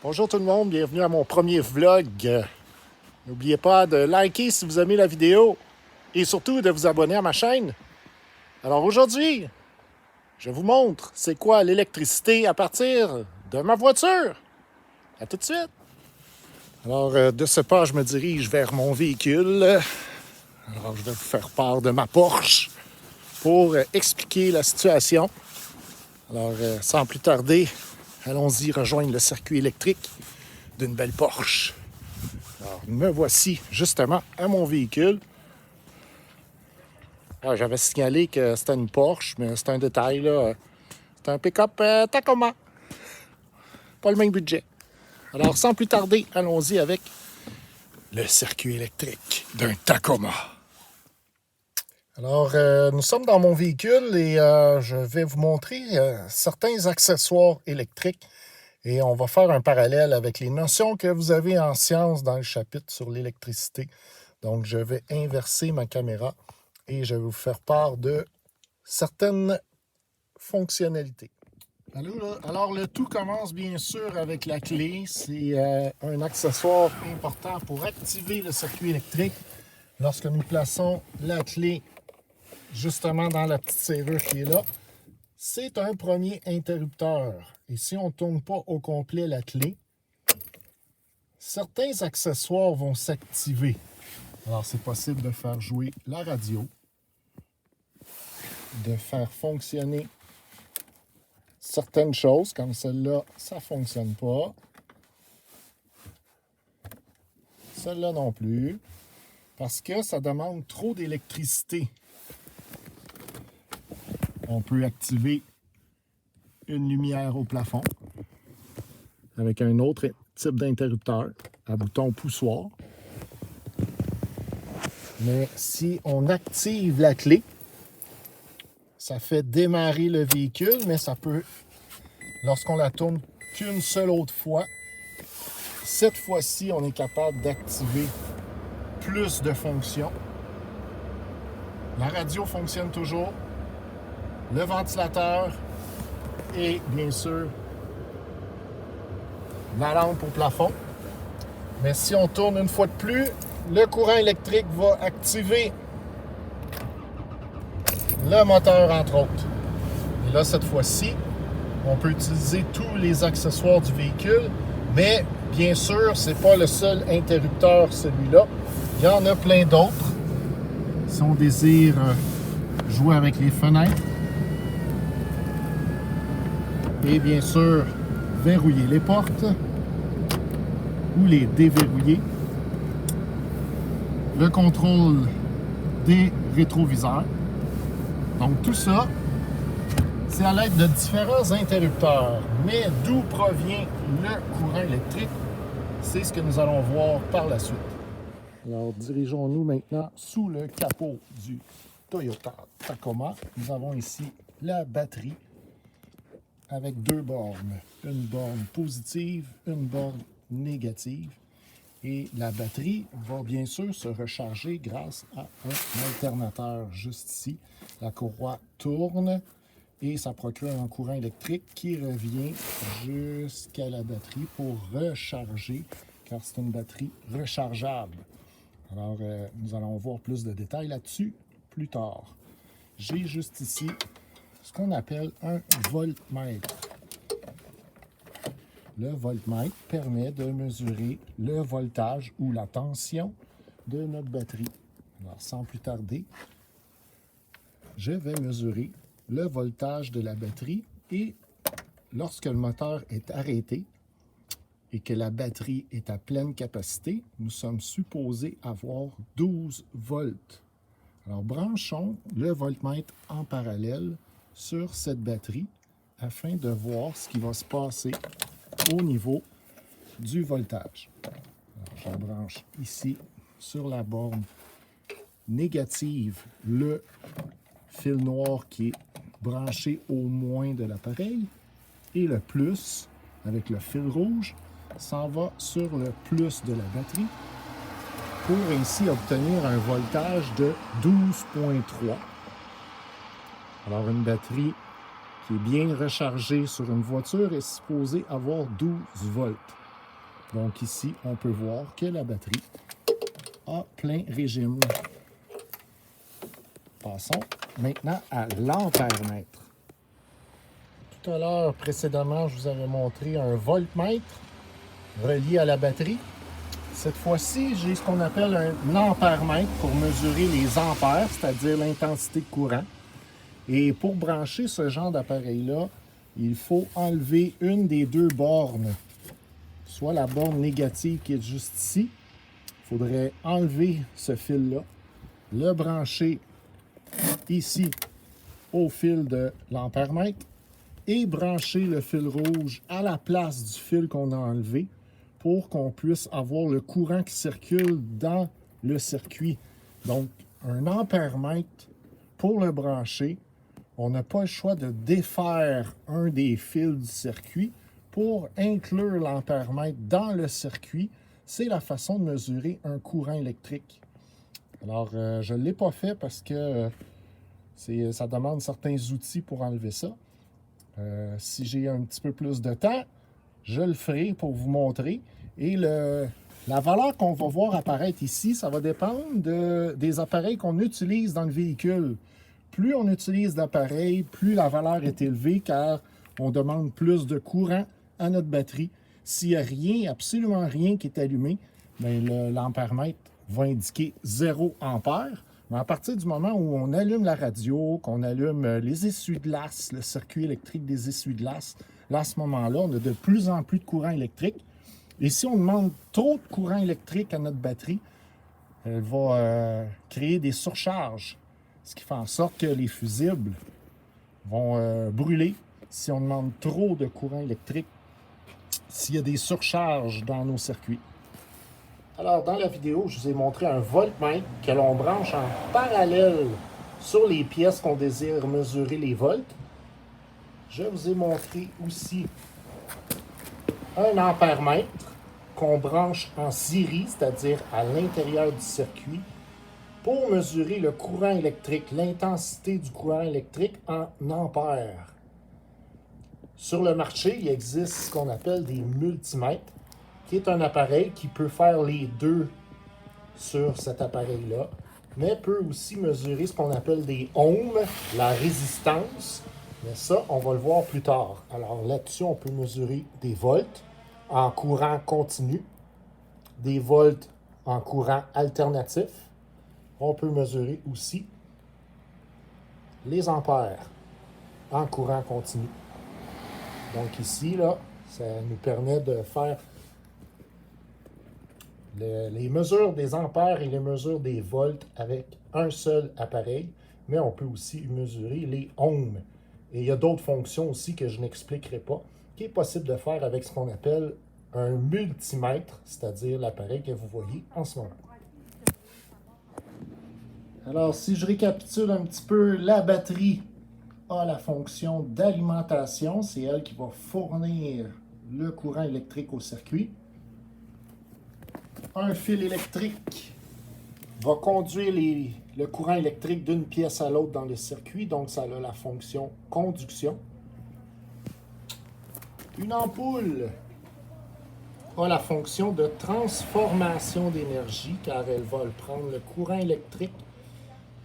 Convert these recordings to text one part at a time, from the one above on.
Bonjour tout le monde, bienvenue à mon premier vlog. N'oubliez pas de liker si vous aimez la vidéo et surtout de vous abonner à ma chaîne. Alors aujourd'hui, je vous montre c'est quoi l'électricité à partir de ma voiture. À tout de suite. Alors de ce pas, je me dirige vers mon véhicule. Alors je vais vous faire part de ma Porsche pour expliquer la situation. Alors sans plus tarder, allons-y rejoindre le circuit électrique d'une belle Porsche. Alors, me voici justement à mon véhicule. Alors, j'avais signalé que c'était une Porsche, mais c'est un détail, là. C'est un pick-up Tacoma. Pas le même budget. Alors, sans plus tarder, allons-y avec le circuit électrique d'un Tacoma. Alors, nous sommes dans mon véhicule et je vais vous montrer certains accessoires électriques. Et on va faire un parallèle avec les notions que vous avez en sciences dans le chapitre sur l'électricité. Donc, je vais inverser ma caméra et je vais vous faire part de certaines fonctionnalités. Alors, le tout commence bien sûr avec la clé. C'est un accessoire important pour activer le circuit électrique. Lorsque nous plaçons la clé justement dans la petite serrure qui est là, c'est un premier interrupteur. Et si on ne tourne pas au complet la clé, certains accessoires vont s'activer. Alors, c'est possible de faire jouer la radio, de faire fonctionner certaines choses, comme celle-là, ça ne fonctionne pas. Celle-là non plus, parce que ça demande trop d'électricité. On peut activer une lumière au plafond avec un autre type d'interrupteur à bouton poussoir. Mais si on active la clé, ça fait démarrer le véhicule, mais ça peut, lorsqu'on la tourne qu'une seule autre fois, cette fois-ci, on est capable d'activer plus de fonctions. La radio fonctionne toujours, le ventilateur et bien sûr la lampe au plafond. Mais si on tourne une fois de plus, le courant électrique va activer le moteur entre autres. Et là, cette fois-ci, on peut utiliser tous les accessoires du véhicule, mais bien sûr, c'est pas le seul interrupteur celui-là. Il y en a plein d'autres. Si on désire jouer avec les fenêtres, et bien sûr, verrouiller les portes ou les déverrouiller. Le contrôle des rétroviseurs. Donc tout ça, c'est à l'aide de différents interrupteurs. Mais d'où provient le courant électrique? C'est ce que nous allons voir par la suite. Alors dirigeons-nous maintenant sous le capot du Toyota Tacoma. Nous avons ici la batterie avec deux bornes. Une borne positive, une borne négative. Et la batterie va bien sûr se recharger grâce à un alternateur juste ici. La courroie tourne et ça procure un courant électrique qui revient jusqu'à la batterie pour recharger, car c'est une batterie rechargeable. Alors, nous allons voir plus de détails là-dessus plus tard. J'ai juste ici ce qu'on appelle un voltmètre. Le voltmètre permet de mesurer le voltage ou la tension de notre batterie. Alors, sans plus tarder, je vais mesurer le voltage de la batterie et lorsque le moteur est arrêté et que la batterie est à pleine capacité, nous sommes supposés avoir 12 volts. Alors, branchons le voltmètre en parallèle sur cette batterie afin de voir ce qui va se passer au niveau du voltage. Alors, je branche ici sur la borne négative le fil noir qui est branché au moins de l'appareil et le plus avec le fil rouge s'en va sur le plus de la batterie pour ainsi obtenir un voltage de 12,3. Alors une batterie qui est bien rechargée sur une voiture est supposée avoir 12 volts. Donc ici, on peut voir que la batterie a plein régime. Passons maintenant à l'ampère-mètre. Tout à l'heure, précédemment, je vous avais montré un voltmètre relié à la batterie. Cette fois-ci, j'ai ce qu'on appelle un ampère-mètre pour mesurer les ampères, c'est-à-dire l'intensité de courant. Et pour brancher ce genre d'appareil-là, il faut enlever une des deux bornes, soit la borne négative qui est juste ici. Il faudrait enlever ce fil-là, le brancher ici au fil de l'ampère-mètre et brancher le fil rouge à la place du fil qu'on a enlevé pour qu'on puisse avoir le courant qui circule dans le circuit. Donc, un ampère-mètre, pour le brancher, on n'a pas le choix de défaire un des fils du circuit pour inclure l'ampère-mètre dans le circuit. C'est la façon de mesurer un courant électrique. Alors, je ne l'ai pas fait parce que ça demande certains outils pour enlever ça. Si j'ai un petit peu plus de temps, je le ferai pour vous montrer. Et la valeur qu'on va voir apparaître ici, ça va dépendre des appareils qu'on utilise dans le véhicule. Plus on utilise d'appareils, plus la valeur est élevée car on demande plus de courant à notre batterie. S'il n'y a rien, absolument rien qui est allumé, l'ampère-mètre va indiquer 0 ampère. Mais à partir du moment où on allume la radio, qu'on allume les essuie-glaces, le circuit électrique des essuie-glaces, là, à ce moment-là, on a de plus en plus de courant électrique. Et si on demande trop de courant électrique à notre batterie, elle va créer des surcharges, ce qui fait en sorte que les fusibles vont brûler si on demande trop de courant électrique, s'il y a des surcharges dans nos circuits. Alors, dans la vidéo, je vous ai montré un voltmètre que l'on branche en parallèle sur les pièces qu'on désire mesurer les volts. Je vous ai montré aussi un ampère-mètre qu'on branche en série, c'est-à-dire à l'intérieur du circuit, pour mesurer le courant électrique, l'intensité du courant électrique en ampères. Sur le marché, il existe ce qu'on appelle des multimètres, qui est un appareil qui peut faire les deux sur cet appareil-là, mais peut aussi mesurer ce qu'on appelle des ohms, la résistance. Mais ça, on va le voir plus tard. Alors là-dessus, on peut mesurer des volts en courant continu, des volts en courant alternatif. On peut mesurer aussi les ampères en courant continu. Donc ici, là, ça nous permet de faire les mesures des ampères et les mesures des volts avec un seul appareil, mais on peut aussi mesurer les ohms. Et il y a d'autres fonctions aussi que je n'expliquerai pas, qui est possible de faire avec ce qu'on appelle un multimètre, c'est-à-dire l'appareil que vous voyez en ce moment. Alors, si je récapitule un petit peu, la batterie a la fonction d'alimentation. C'est elle qui va fournir le courant électrique au circuit. Un fil électrique va conduire le courant électrique d'une pièce à l'autre dans le circuit, donc ça a la fonction conduction. Une ampoule a la fonction de transformation d'énergie, car elle va prendre le courant électrique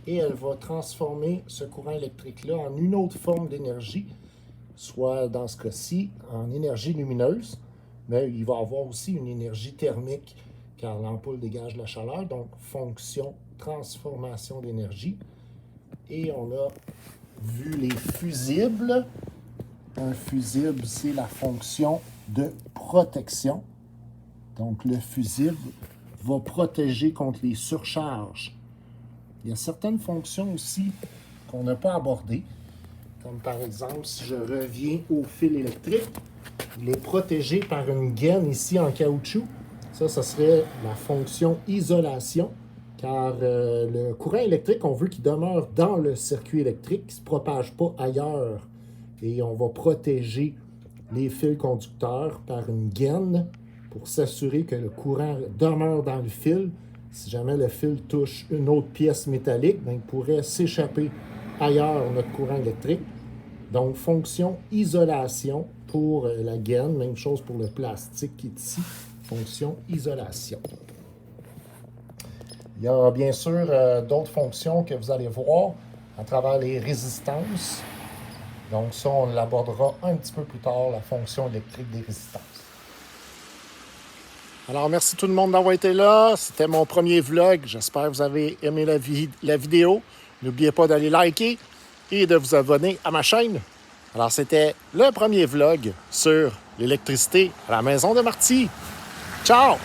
et elle va transformer ce courant électrique-là en une autre forme d'énergie, soit dans ce cas-ci en énergie lumineuse, mais il va avoir aussi une énergie thermique, car l'ampoule dégage la chaleur, donc fonction transformation d'énergie. Et on a vu les fusibles. Un fusible, c'est la fonction de protection. Donc le fusible va protéger contre les surcharges. Il y a certaines fonctions aussi qu'on n'a pas abordées, comme par exemple, si je reviens au fil électrique, il est protégé par une gaine ici en caoutchouc. Ça serait la fonction isolation, car le courant électrique, on veut qu'il demeure dans le circuit électrique, qu'il ne se propage pas ailleurs. Et on va protéger les fils conducteurs par une gaine pour s'assurer que le courant demeure dans le fil. Si jamais le fil touche une autre pièce métallique, il pourrait s'échapper ailleurs notre courant électrique. Donc, fonction isolation pour la gaine, même chose pour le plastique qui est ici. fonction isolation. Il y a bien sûr d'autres fonctions que vous allez voir à travers les résistances. Donc ça, on l'abordera un petit peu plus tard, la fonction électrique des résistances. Alors, merci tout le monde d'avoir été là. C'était mon premier vlog. J'espère que vous avez aimé la vidéo. N'oubliez pas d'aller liker et de vous abonner à ma chaîne. Alors, c'était le premier vlog sur l'électricité à la maison de Marty. Ciao!